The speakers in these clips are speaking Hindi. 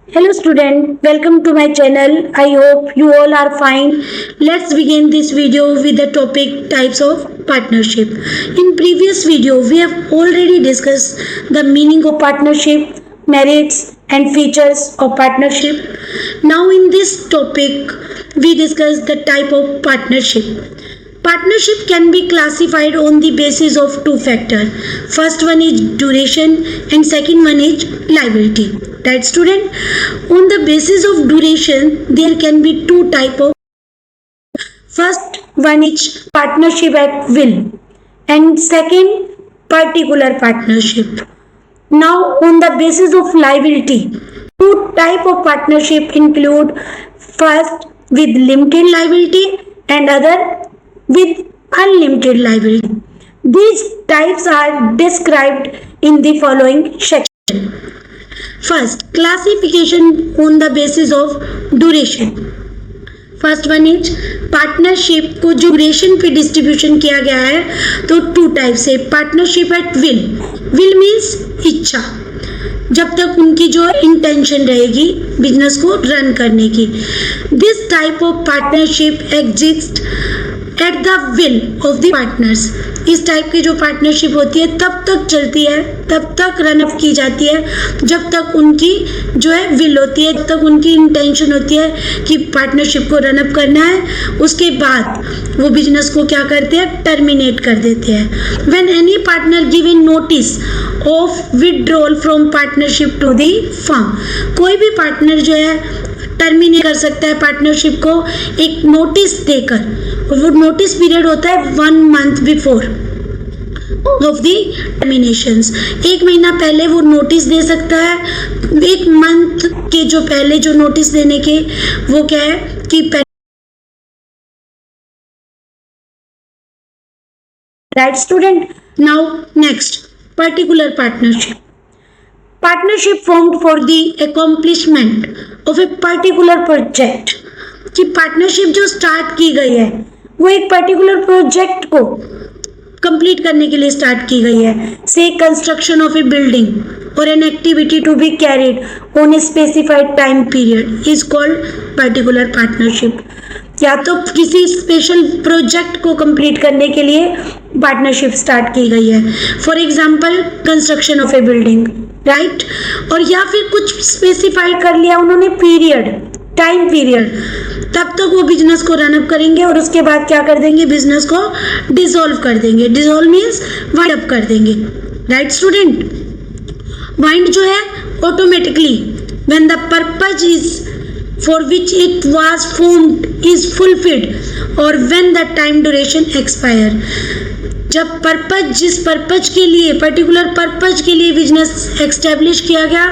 Hello student, welcome to my channel. I hope you all are fine. Let's begin this video with the topic types of partnership. In previous video, we have already discussed the meaning of partnership, merits and features of partnership. Now in this topic, we discuss the type of partnership. Partnership can be classified on the basis of two factors. First one is duration and second one is liability. Right student? On the basis of duration, there can be two type of. First one is partnership at will and second particular partnership. Now on the basis of liability, two type of partnership include first with limited liability and other with unlimited liability. These types are described in the following section. First, classification on the basis of duration. First one is partnership को जो ड्यूरेशन पे डिस्ट्रीब्यूशन किया गया है तो टू टाइप्स है. Partnership at will. Will means इच्छा, जब तक उनकी जो इंटेंशन रहेगी बिजनेस को रन करने की. This type of partnership exist at the will of the partners. इस टाइप की जो पार्टनरशिप होती है तब तक चलती है, तब तक रन अप की जाती है जब तक उनकी जो है विल होती है, तब तक उनकी इंटेंशन होती है कि पार्टनरशिप को रन अप करना है. उसके बाद वो बिजनेस को क्या करते हैं, टर्मिनेट कर देते हैं. When any partner give in notice of withdrawal from partnership to the firm. कोई भी पार्टनर जो है टर्मिनेट कर सकता है पार्टनरशिप को एक नोटिस देकर, और वो नोटिस पीरियड होता है 1 month before of the terminations. एक महीना पहले वो नोटिस दे सकता है. 1 month के जो पहले जो नोटिस देने के वो क्या है कि right student. Now next particular partnership. Partnership formed for the accomplishment of a particular project. कि पार्टनरशिप जो स्टार्ट की गई है वो एक पर्टिकुलर प्रोजेक्ट को कंप्लीट करने के लिए स्टार्ट की गई है. से कंस्ट्रक्शन ऑफ ए बिल्डिंग और an activity to be carried on a specified time period is called particular partnership. या तो किसी स्पेशल प्रोजेक्ट को कंप्लीट करने के लिए पार्टनरशिप स्टार्ट की गई है. For example construction of a building, right. और या फिर कुछ स्पेसिफाइड कर लिया उन्होंने पीरियड, टाइम पीरियड, तब तक वो बिजनेस को रन अप करेंगे और उसके बाद क्या कर देंगे, बिजनेस को डिसॉल्व कर देंगे. डिसॉल्व मीन्स वाइंड अप कर देंगे. Right student. वाइंड जो है automatically when the purpose is for which it was formed is fulfilled or when the time duration expire. जब पर्पज, जिस पर्पज के लिए, पर्टिकुलर पर्पज के लिए बिजनेस एक्स्टेब्लिश किया गया,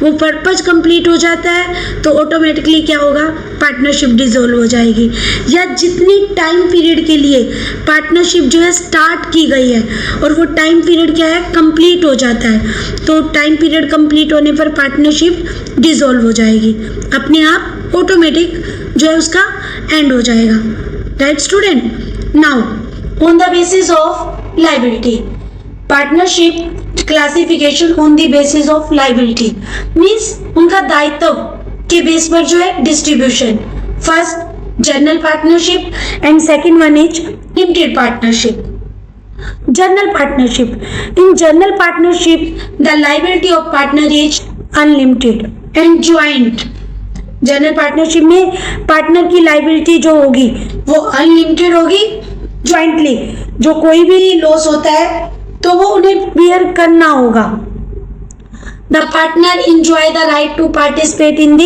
वो पर्पज कंप्लीट हो जाता है तो ऑटोमेटिकली क्या होगा, पार्टनरशिप डिसॉल्व हो जाएगी. या जितनी टाइम पीरियड के लिए पार्टनरशिप जो है स्टार्ट की गई है और वो टाइम पीरियड क्या है, कंप्लीट हो जाता है, तो टाइम पीरियड कंप्लीट होने पर पार्टनरशिप डिसॉल्व हो जाएगी. अपने आप ऑटोमेटिक जो है उसका एंड हो जाएगा. Right student. Now on the basis of liability. Partnership classification on the basis of liability means उनका दायित्व के बेस पर जो है distribution. First general partnership and second one is limited partnership. General partnership. In general partnership the liability of partner is unlimited and joint. General partnership में पार्टनर की लाइबिलिटी जो होगी वो अनलिमिटेड होगी. ज्वाइंटली जो कोई भी लॉस होता है तो वो उन्हें बियर करना होगा. The partner enjoy the right to participate in the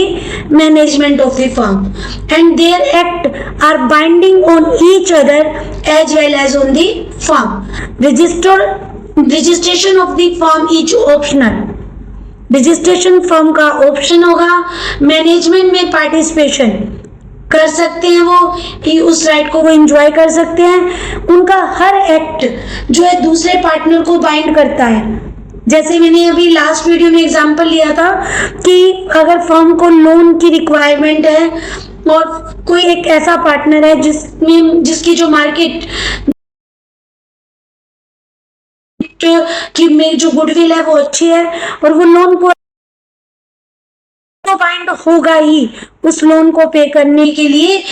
management of the firm and their act are binding on each other as well as on the firm. Registration of the firm is optional. Registration firm का ऑप्शन होगा. मैनेजमेंट में पार्टिसिपेशन कर सकते हैं वो, उस राइट को वो एंजॉय कर सकते हैं. उनका हर एक्ट जो है दूसरे पार्टनर को बाइंड करता है. जैसे मैंने अभी लास्ट वीडियो में एग्जांपल लिया था कि अगर फर्म को लोन की रिक्वायरमेंट है और कोई एक ऐसा पार्टनर है जिसकी जो मार्केट की में जो गुडविल है वो अच्छी है और वो लोन को तो बाइंड होगा ही उस लोन को पे करने के लिए,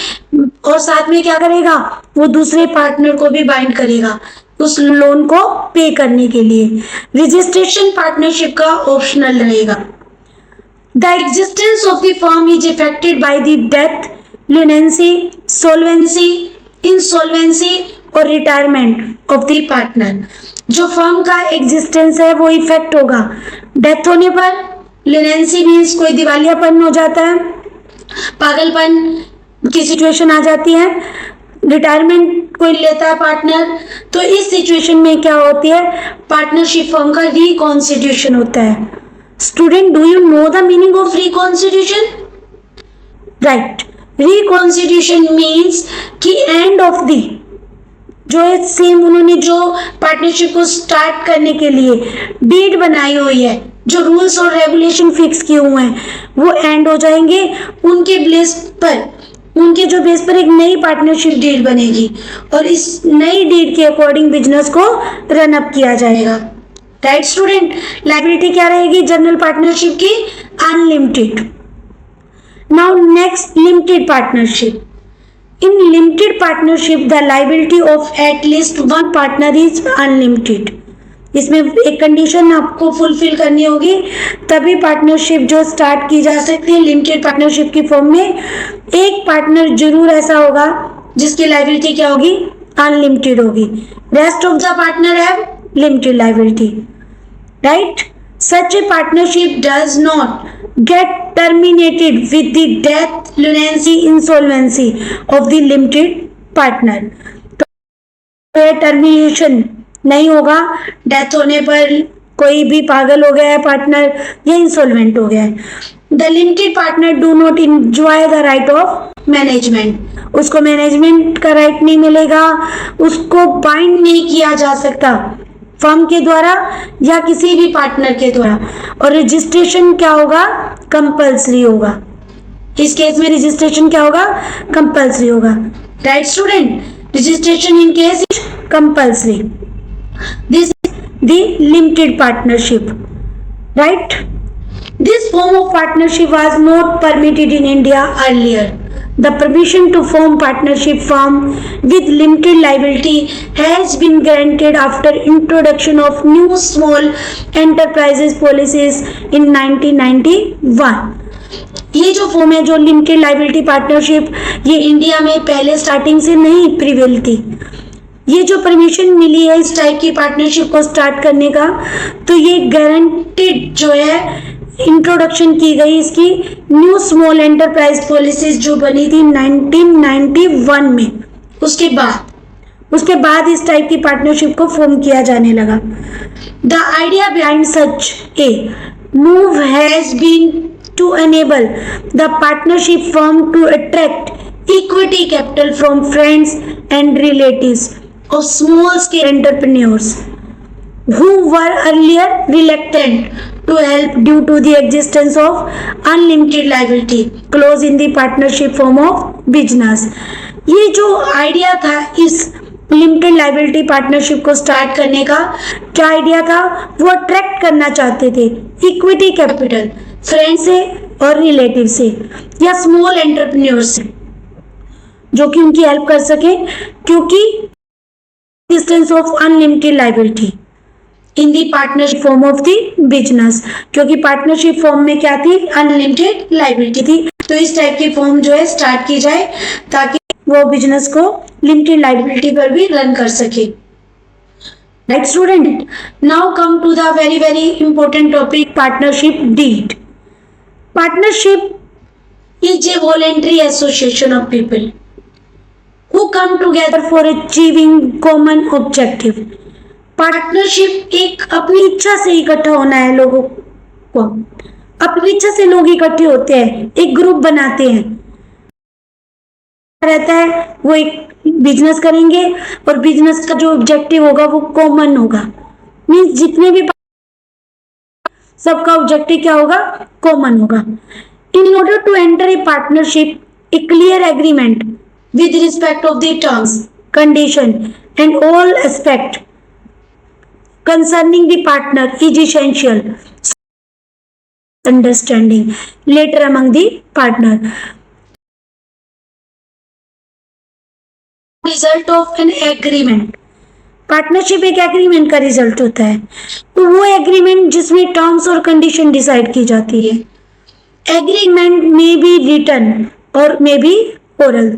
और साथ में क्या करेगा, वो दूसरे पार्टनर को भी बाइंड करेगा उस लोन को पे करने के लिए। रजिस्ट्रेशन पार्टनरशिप का ऑप्शनल रहेगा। The existence of the firm is affected by the death, leniency, solvency, insolvency और रिटायरमेंट ऑफ द पार्टनर। जो फर्म का एग्जिस्टेंस है वो इफेक्ट होगा डेथ होने पर, लिनेंसी मीन्स कोई दिवालियापन हो जाता है, पागलपन की सिचुएशन आ जाती है, रिटायरमेंट कोई लेता है पार्टनर, तो इस सिचुएशन में क्या होती है, पार्टनरशिप फर्म का रिकॉन्स्टिट्यूशन होता है। Student, do you know the meaning of reconstitution? Right, reconstitution means कि एंड ऑफ द, जो है सेम उन्होंने जो पार्टनरशिप को स्टार्ट करने के लिए डीड बनाई हुई है, जो रूल्स और रेगुलेशन फिक्स किए हुए हैं, वो एंड हो जाएंगे। उनके बेस पर, उनके जो बेस पर एक नई पार्टनरशिप डीड बनेगी और इस नई डीड के अकॉर्डिंग बिजनेस को रन अप किया जाएगा। राइट स्टूडेंट, लायबिलिटी क्या रहेगी जनरल पार्टनरशिप की? Unlimited. Now next, limited partnership. In limited partnership, the liability of at least one partner is unlimited. इसमें एक कंडीशन आपको फुलफिल करनी होगी, तभी पार्टनरशिप जो स्टार्ट की जा सकती है लिमिटेड पार्टनरशिप की फॉर्म में। एक पार्टनर जरूर ऐसा होगा जिसकी लाइबिलिटी क्या होगी? अनलिमिटेड होगी। Rest of the partner have limited liability. Right, such a partnership does not get terminated with the death, leniency, insolvency of the limited partner. तो ये टर्मिनेशन नहीं होगा डेथ होने पर, कोई भी पागल हो गया है पार्टनर या इंसॉल्वेंट हो गया है। The limited partner do not enjoy the right of management, उसको मैनेजमेंट का राइट नहीं मिलेगा, उसको बाइंड नहीं किया जा सकता फर्म के द्वारा या किसी भी पार्टनर के द्वारा। और रजिस्ट्रेशन क्या होगा? कंपल्सरी होगा। इस केस में रजिस्ट्रेशन क्या होगा? कंपल्सरी होगा। Right student, registration in case is compulsory. This is the limited partnership. Right, this form of partnership was not permitted in India earlier. The permission to form partnership firm with limited liability has been granted after introduction of new small enterprises policies in 1991. ये जो फॉर्म है, जो लिमिटेड लाइबिलिटी पार्टनरशिप, ये इंडिया में पहले स्टार्टिंग से नहीं प्रिवेल थी। ये जो परमिशन मिली है इस टाइप की पार्टनरशिप को स्टार्ट करने का, तो ये गारंटेड जो है इंट्रोडक्शन की गई इसकी न्यू स्मॉल एंटरप्राइज पॉलिसीज जो बनी थी 1991 में। उसके बाद इस टाइप की पार्टनरशिप को फॉर्म किया जाने लगा। The idea behind such a move has been to enable the partnership firm to attract equity capital from friends and relatives of small scale entrepreneurs who were earlier reluctant to help due to the existence of unlimited liability clause in the partnership form of business. ये जो आइडिया था इस लिमिटेड लाइबिलिटी पार्टनरशिप को स्टार्ट करने का, क्या आइडिया था? वो अट्रैक्ट करना चाहते थे इक्विटी कैपिटल फ्रेंड से और रिलेटिव से या स्मॉल एंटरप्रेन्योर से, जो कि उनकी हेल्प कर सके, क्योंकि existence of unlimited liability in the partnership form of the business, क्योंकि पार्टनरशिप फॉर्म में क्या थी? अनलिमिटेड लाइबिलिटी थी। तो इस टाइप की फॉर्म जो है स्टार्ट की जाए ताकि वो बिजनेस को लिमिटेड लाइबिलिटी पर भी रन कर सके। Right student, now come to the very very important topic, partnership deed. Partnership is a voluntary association of people who come together for achieving common objective. Partnership एक अपनी इच्छा से इकट्ठा होना है, लोगों को अपनी इच्छा से लोग इकट्ठे होते हैं, एक ग्रुप बनाते हैं, रहता है वो एक बिजनेस करेंगे और बिजनेस का जो ऑब्जेक्टिव होगा वो कॉमन होगा। मीन्स जितने भी सबका ऑब्जेक्टिव क्या होगा? कॉमन होगा। In order to enter a partnership a clear agreement with respect of the terms, condition and all aspect concerning the partner is essential. misunderstanding later among the partner. Result of an agreement. Partnership एक एग्रीमेंट का रिजल्ट होता है, तो वो एग्रीमेंट जिसमें टर्म्स और कंडीशन डिसाइड की जाती है. एग्रीमेंट में बी रिटन और मे बी ओरल,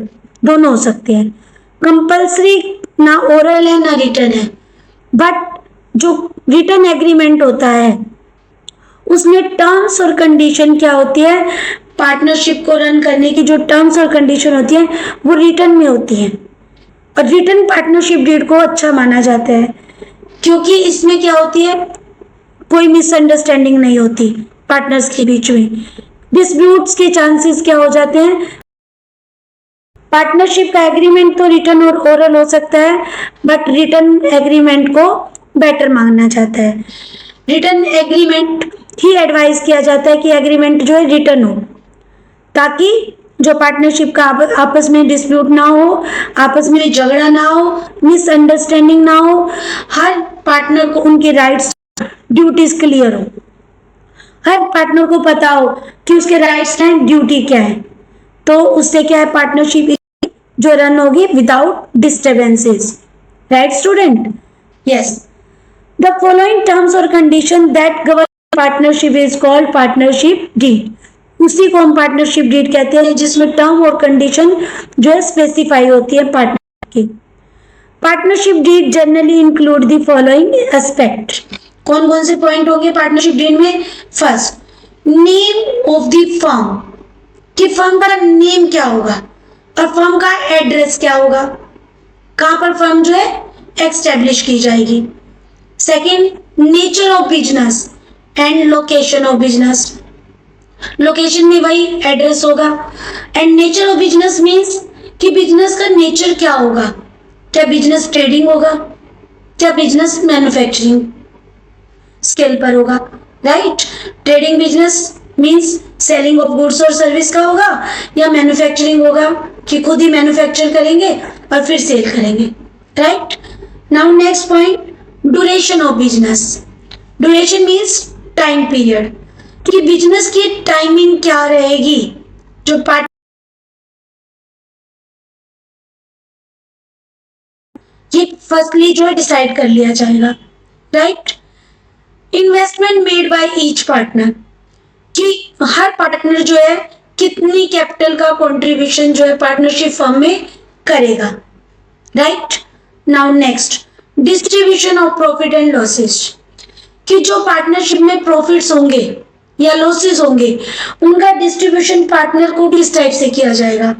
दोनों हो सकते हैं. कंपल्सरी ना ओरल है ना रिटन है, बट जो रिटन एग्रीमेंट होता है उसमें टर्म्स और कंडीशन क्या होती है, पार्टनरशिप को रन करने की जो टर्म्स और कंडीशन होती है वो रिटन में होती है. और रिटन पार्टनरशिप डीड को अच्छा माना जाता है क्योंकि इसमें क्या होती है, कोई मिसअंडरस्टैंडिंग नहीं होती पार्टनर्स के बीच में. डिस्प्यूट्स के चांसेस क्या हो जाते हैं. पार्टनरशिप का एग्रीमेंट तो रिटन और ओरल हो सकता है, बट रिटन एग्रीमेंट को बेटर माना जाता है. रिटन एग्रीमेंट ही एडवाइस किया जाता है कि एग्रीमेंट जो है रिटन हो, ताकि जो पार्टनरशिप का आपस में डिस्प्यूट ना हो, आपस में झगड़ा ना हो, मिसअंडरस्टैंडिंग ना हो, हर पार्टनर को उनके राइट्स ड्यूटीज क्लियर हो, हर पार्टनर को पता हो कि उसके राइट्स हैं, ड्यूटी क्या है. तो उससे क्या है, पार्टनरशिप जो रन होगी without disturbances. Right student? Yes. The following terms और condition that govern partnership is called partnership deed. उसी को हम पार्टनरशिप डीड कहते हैं जिसमें टर्म और कंडीशन जो है स्पेसिफाई होती है पार्टनरशिप की. Partnership deed generally include the following aspect. कौन कौन से पॉइंट होंगे पार्टनरशिप डीड में? First, name of the firm, कि फर्म का नेम क्या होगा और फर्म का एड्रेस क्या होगा, कहां पर फर्म जो है एस्टेब्लिश की जाएगी. Second, nature of business and location of business. Location में वही एड्रेस होगा. And nature of business means कि बिजनेस का नेचर क्या होगा, क्या बिजनेस ट्रेडिंग होगा, क्या बिजनेस मैन्युफैक्चरिंग स्केल पर होगा. Right. Trading business means selling of goods और सर्विस का होगा, या मैन्युफैक्चरिंग होगा कि खुद ही मैन्युफैक्चर करेंगे और फिर सेल करेंगे. Right. Now next point, duration of business. Duration means time period, कि बिजनेस की टाइमिंग क्या रहेगी, जो पार्ट ये फर्स्टली जो है डिसाइड कर लिया जाएगा. Right. Investment made by each partner, कि हर पार्टनर जो है कितनी कैपिटल का कंट्रीब्यूशन जो है पार्टनरशिप फर्म में करेगा. Right. Now next, distribution of profit and losses, कि जो पार्टनरशिप में प्रॉफिट्स होंगे या लॉसेस होंगे उनका डिस्ट्रीब्यूशन पार्टनर को किस टाइप से किया जाएगा.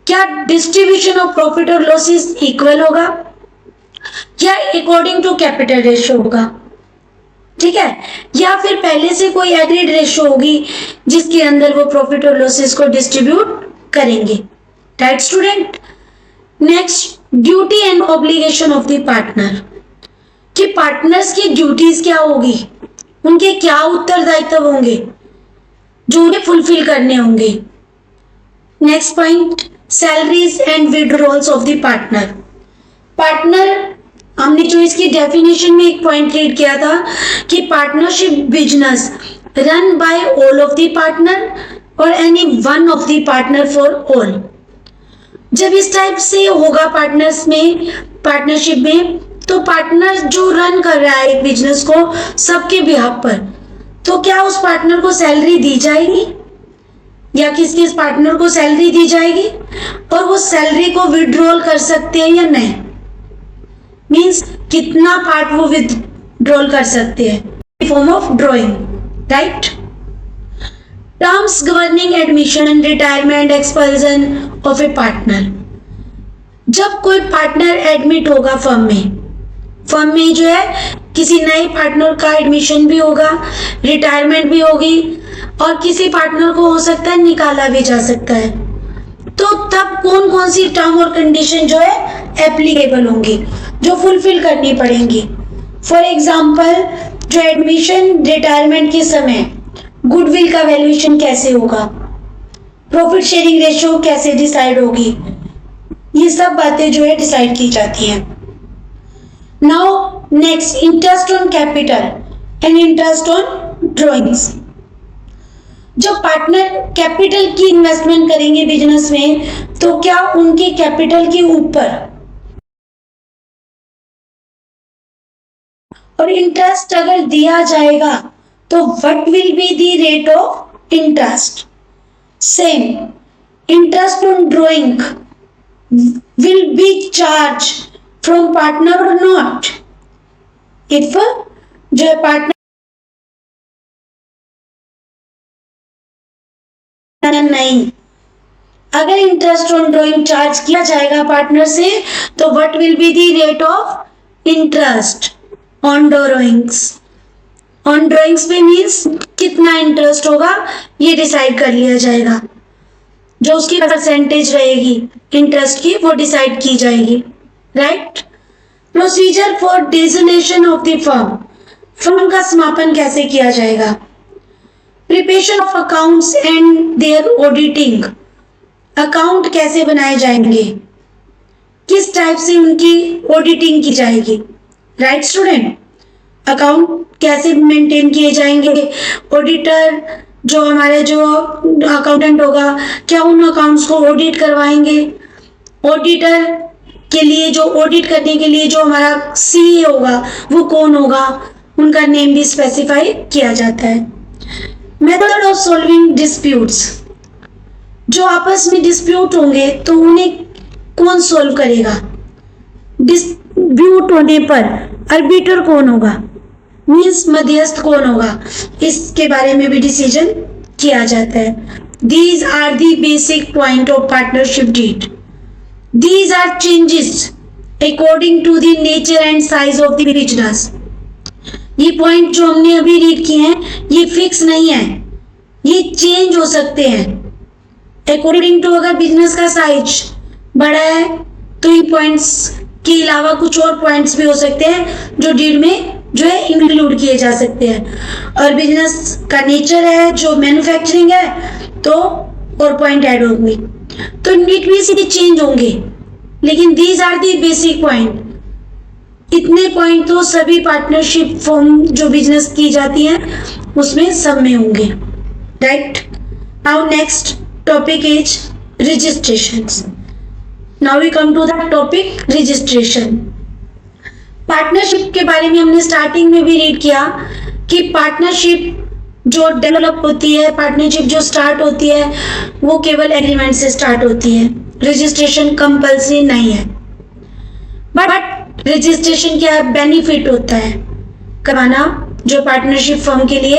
क्या डिस्ट्रीब्यूशन ऑफ प्रॉफिट और लॉसेस इक्वल होगा या अकॉर्डिंग टू कैपिटल रेशियो होगा. ठीक है. या फिर पहले से कोई एग्रीड रेशियो होगी जिसके अंदर वो प्रॉफिट और लॉसेस को डिस्ट्रीब्यूट करेंगे. Right student. Next, duty and obligation of the partner, कि पार्टनर्स की ड्यूटीज क्या होगी, उनके क्या उत्तरदायित्व होंगे जो उन्हें फुलफिल करने होंगे. Next point, salaries and withdrawals of the partner. Partner, हमने जो इसकी डेफिनेशन में एक पॉइंट रीड किया था कि partnership business run by all of the partner और any one of the partner for all. जब इस टाइप से होगा पार्टनर्स में, पार्टनरशिप में, तो पार्टनर जो रन कर रहा है एक बिजनेस को सबके बिहाफ पर, तो क्या उस पार्टनर को सैलरी दी जाएगी या किस किस पार्टनर को सैलरी दी जाएगी, और वो सैलरी को विड्रॉल कर सकते हैं या नहीं, मीन्स कितना पार्ट वो विड्रॉल कर सकते हैं form of drawing. Right. Terms governing admission, retirement, expulsion of A partner. जब कोई पार्टनर एडमिट होगा फर्म में जो है किसी नए पार्टनर का एडमिशन भी होगा, रिटायरमेंट भी होगी, और किसी पार्टनर को हो सकता है निकाला भी जा सकता है, तो तब कौन कौन सी टर्म और कंडीशन जो है एप्लीकेबल होंगी, जो फुलफिल करनी पड़ेंगी. फॉर एग्जाम्पल, जो एडमिशन रिटायरमेंट के समय गुडविल का वैल्यूएशन कैसे होगा, प्रॉफिट शेयरिंग रेशियो कैसे डिसाइड होगी, ये सब बातें जो है डिसाइड की जाती हैं. Now next, interest on capital and interest on drawings. जब पार्टनर कैपिटल की इन्वेस्टमेंट करेंगे बिजनेस में, तो क्या उनके कैपिटल के ऊपर और इंटरेस्ट अगर दिया जाएगा तो what will be the rate of interest? Same, interest on drawing will be charge from partner और नॉट? इफ जो पार्टनर नहीं, अगर इंटरेस्ट ऑन ड्रॉइंग चार्ज किया जाएगा पार्टनर से, तो what will be the rate of interest on drawings? On drawings पे मीन्स कितना इंटरेस्ट होगा ये डिसाइड कर लिया जाएगा, जो उसकी परसेंटेज रहेगी इंटरेस्ट की वो डिसाइड की जाएगी, right? Procedure for dissolution of the firm, firm का समापन कैसे किया जाएगा? Preparation of accounts and their auditing, account कैसे बनाए जाएंगे, किस टाइप से उनकी ऑडिटिंग की जाएगी, राइट स्टूडेंट? अकाउंट कैसे मेंटेन किए जाएंगे, ऑडिटर जो हमारे जो अकाउंटेंट होगा क्या उन अकाउंट्स को ऑडिट करवाएंगे? ऑडिटर के लिए जो ऑडिट करने के लिए जो हमारा सीए होगा वो कौन होगा, उनका नेम भी स्पेसिफाई किया जाता है। मेथड ऑफ सॉल्विंग डिस्प्यूट्स, जो आपस में डिस्प्यूट होंगे तो उन्हें कौन सॉल्व करेगा? डिस्प्यूट होने पर आर्बिटर कौन होगा, मीन्स मध्यस्थ कौन होगा, इसके बारे में भी डिसीजन किया जाता है। These are the basic point of partnership deed. These are changes according to the nature and size of the business. ये पॉइंट जो हमने अभी रीड किए हैं ये फिक्स नहीं है, ये चेंज हो सकते हैं अकॉर्डिंग टू, अगर बिजनेस का साइज बड़ा है तो ये पॉइंट्स के अलावा कुछ और पॉइंट्स भी हो सकते हैं जो डीड में जो है इंक्लूड किए जा सकते हैं, और बिजनेस का नेचर है जो मैन्युफैक्चरिंग है तो और पॉइंट ऐड होंगे, तो इट भी सीधे चेंज होंगे, लेकिन these are the basic point. इतने पॉइंट तो सभी पार्टनरशिप फॉर्म जो बिजनेस की जाती है उसमें सब में होंगे, right? Now next topic is registrations. Now we come to the topic registration. Partnership के बारे में हमने स्टार्टिंग में भी रीड किया कि पार्टनरशिप जो डेवलप होती है, पार्टनरशिप जो स्टार्ट होती है वो केवल एग्रीमेंट से स्टार्ट होती है, रजिस्ट्रेशन कंपल्सरी नहीं है। बट रजिस्ट्रेशन क्या बेनिफिट होता है करवाना जो पार्टनरशिप फर्म के लिए?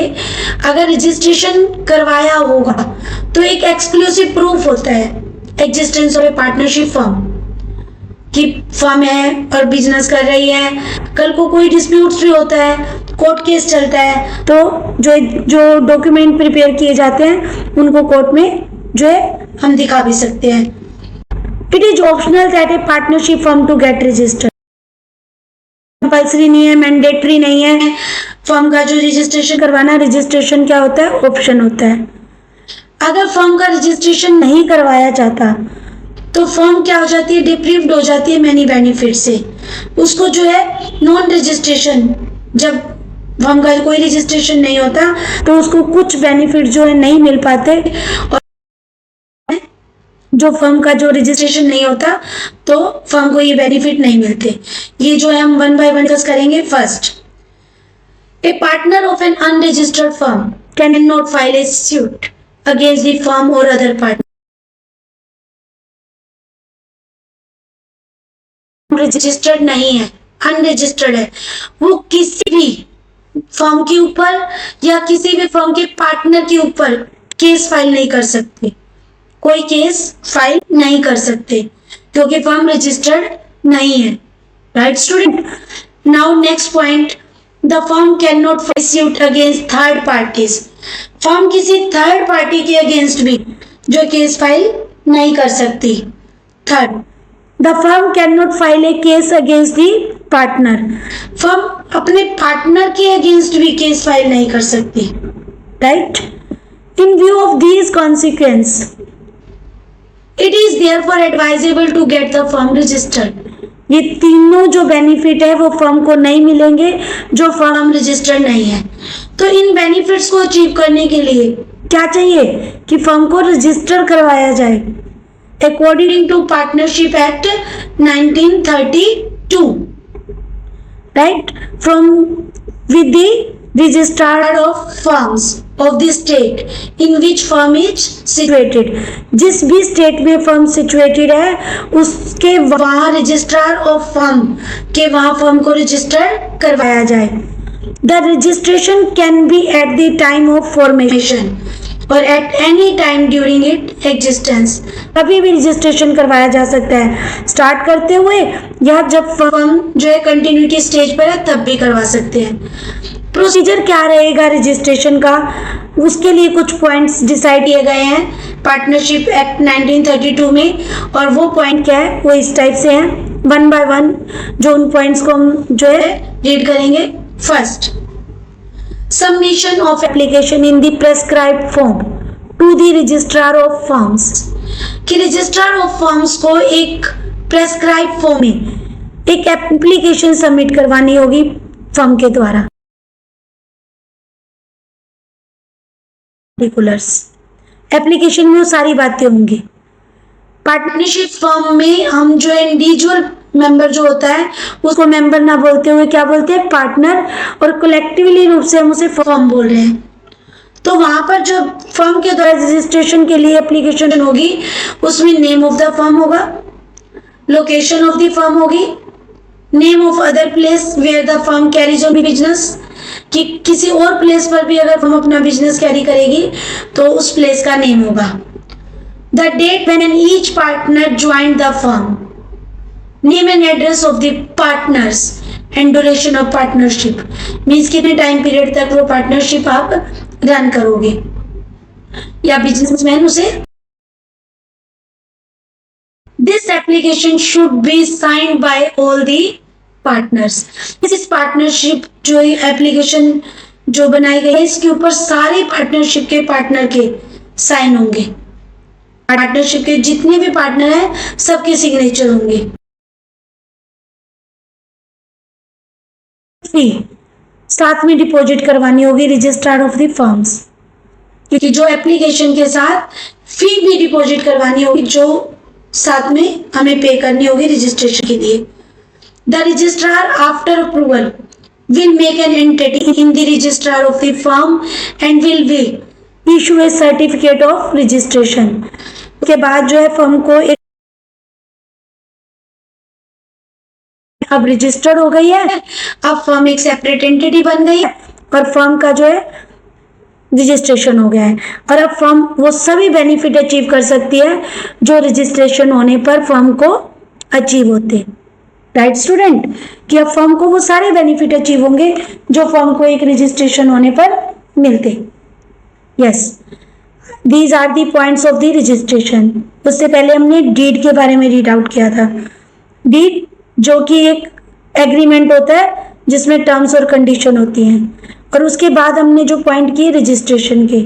अगर रजिस्ट्रेशन करवाया होगा तो एक एक्सक्लूसिव प्रूफ होता है existence of A partnership firm, कि फर्म है और बिजनेस कर रही है, कल को कोई डिस्प्यूट्स भी होता है, कोर्ट केस चलता है, तो जो डॉक्यूमेंट प्रिपेयर किए जाते हैं उनको कोर्ट में जो है हम दिखा भी सकते हैं। It is optional that a partnership firm to get registered, compulsory नहीं है, मैंडेटरी नहीं है फर्म का जो रजिस्ट्रेशन करवाना। रजिस्ट्रेशन क्या होता है? ऑप्शन होता है। अगर फर्म का रजिस्ट्रेशन नहीं करवाया जाता तो फर्म क्या हो जाती है? डिप्रीव्ड हो जाती है मैनी बेनिफिट से। उसको जो है नॉन रजिस्ट्रेशन, जब फर्म का कोई रजिस्ट्रेशन नहीं होता तो उसको कुछ बेनिफिट जो है नहीं मिल पाते, और जो फर्म का जो रजिस्ट्रेशन नहीं होता तो फर्म को ये बेनिफिट नहीं मिलते। ये जो है हम वन बाय वन डिस्कस करेंगे। First, A partner of N unregistered firm can not file A suit against the firm और अदर पार्टनर। रजिस्टर्ड नहीं है, अनरजिस्टर्ड है, वो किसी भी फर्म के ऊपर या किसी भी फर्म के पार्टनर के ऊपर केस फाइल नहीं कर सकते, कोई केस फाइल नहीं कर सकते क्योंकि फर्म रजिस्टर्ड नहीं है, right student? Now next point, the firm can not file suit against third parties. Firm किसी थर्ड पार्टी के अगेंस्ट भी जो केस फाइल नहीं कर सकती। Third, the firm can not file a case against the partner. Firm अपने पार्टनर के अगेंस्ट भी केस फाइल नहीं कर सकती, right? In view of these consequence it is therefore advisable to get the firm registered. ये तीनों जो बेनिफिट है वो फर्म को नहीं मिलेंगे जो फर्म रजिस्टर्ड नहीं है। तो इन बेनिफिट्स को अचीव करने के लिए क्या चाहिए कि फर्म को रजिस्टर करवाया जाए according to partnership act 1932, right, from with the registrar of firms of the state in which firm is situated. जिस भी स्टेट में फर्म सिचुएटेड है उसके वहाँ रजिस्ट्रार ऑफ फर्म के वहाँ फर्म को रजिस्टर करवाया जाए. The registration can be at the time of formation और at any time during it existence. कभी भी रजिस्ट्रेशन करवाया जा सकता है स्टार्ट करते हुए या जब फर्म जो है कंटिन्यूटी स्टेज पर है तब भी करवा सकते हैं. प्रोसीजर क्या रहेगा रजिस्ट्रेशन का, उसके लिए कुछ पॉइंट्स डिसाइड किए गए हैं पार्टनरशिप एक्ट 1932 में, और वो पॉइंट क्या है वो इस टाइप से हैं. वन बाय वन जो उन पॉइंट्स को हम जो है रीड करेंगे. First, submission of application in the prescribed form to the registrar of firms. कि रजिस्ट्रार ऑफ फर्म्स को एक प्रेस्क्राइब फॉर्म में एक एप्लीकेशन सबमिट करवानी होगी फर्म के द्वारा. पर्टिकुलर्स एप्लीकेशन में वो सारी बातें होंगी. पार्टनरशिप फर्म में हम जो इंडिविजुअल मेंबर जो होता है उसको मेंबर ना बोलते हुए क्या बोलते हैं, पार्टनर, और कलेक्टिवली रूप से हम उसे फर्म बोल रहे हैं. तो वहां पर जब फर्म के द्वारा रजिस्ट्रेशन के लिए एप्लीकेशन होगी उसमें नेम ऑफ द फर्म होगा, लोकेशन ऑफ द फर्म होगी, name of other place where the firm carries on business, कि किसी और प्लेस पर भी अगर फर्म अपना बिजनेस कैरी करेगी तो उस प्लेस का नेम होगा. The date when each partner joined the firm, name and address of the partners and duration of partnership, means कितने टाइम पीरियड तक वो पार्टनरशिप आप रन करोगे या बिजनेसमैन उसे. This application should be signed by all the partners. इस पार्टनरशिप जो एप्लीकेशन जो बनाई गई है इसके ऊपर सारे पार्टनरशिप के पार्टनर के साइन होंगे. पार्टनरशिप के जितने भी पार्टनर हैं सबके सिग्नेचर होंगे. फी साथ में डिपॉजिट करवानी होगी रजिस्ट्रार ऑफ द फर्म्स, क्योंकि जो एप्लीकेशन के साथ फी भी डिपॉजिट करवानी होगी जो साथ में हमें पे करनी होगी रजिस्ट्रेशन के लिए. The registrar after approval will make an entity in the registrar of the firm and will issue a certificate of registration. उसके बाद जो है फर्म को एक अब रजिस्टर्ड हो गई है, अब फर्म एक सेपरेट एंटिटी बन गई है और फर्म का जो है रजिस्ट्रेशन हो गया है, और अब फर्म वो सभी बेनिफिट अचीव कर सकती है जो रजिस्ट्रेशन होने पर फर्म को अचीव होते हैं. राइट स्टूडेंट, कि अब फर्म को वो सारे बेनिफिट अचीव होंगे जो फर्म को एक रजिस्ट्रेशन होने पर मिलते. Yes, these are the points of the registration. उससे पहले हमने डीड के बारे में रीड आउट किया था. डीड जो कि एक एग्रीमेंट होता है जिसमें टर्म्स और कंडीशन होती हैं, और उसके बाद हमने जो पॉइंट किए रजिस्ट्रेशन के.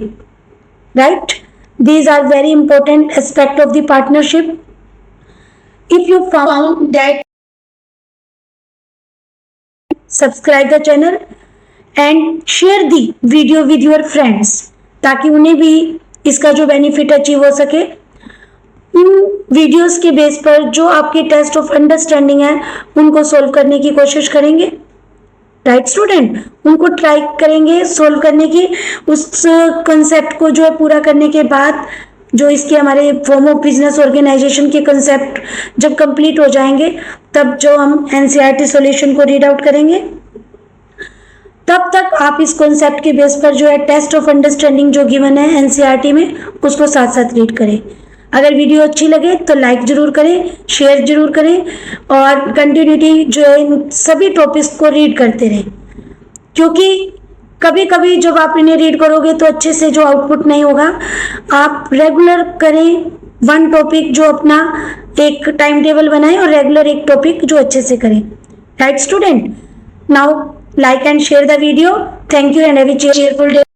Right, these are very important aspect of the partnership. If you found that, subscribe the channel and share the video with your friends ताकि उन्हें भी इसका जो बेनिफिट अचीव हो सके. इन वीडियोस के बेस पर जो आपके टेस्ट ऑफ अंडरस्टैंडिंग है उनको सोल्व करने की कोशिश करेंगे. राइट स्टूडेंट, उनको ट्राई करेंगे सोल्व करने की. उस कंसेप्ट को जो है पूरा करने के बाद जो इसके हमारे फॉर्म ऑफ बिजनेस ऑर्गेनाइजेशन के कंसेप्ट जब कंप्लीट हो जाएंगे तब जो हम एनसीईआरटी सॉल्यूशन को रीड आउट करेंगे, तब तक आप इस कॉन्सेप्ट के बेस पर जो है टेस्ट ऑफ अंडरस्टैंडिंग जो गिवन है एनसीईआरटी में उसको साथ साथ रीड करें. अगर वीडियो अच्छी लगे तो लाइक जरूर करें, शेयर जरूर करें, और कंटिन्यूटी जो है इन सभी टॉपिक्स को रीड करते रहें, क्योंकि कभी कभी जब आप इन्हें रीड करोगे तो अच्छे से जो आउटपुट नहीं होगा. आप रेगुलर करें वन टॉपिक, जो अपना एक टाइम टेबल बनाएं और रेगुलर एक टॉपिक जो अच्छे से करें. Right student, now like and share the video. Thank you and have a cheerful day.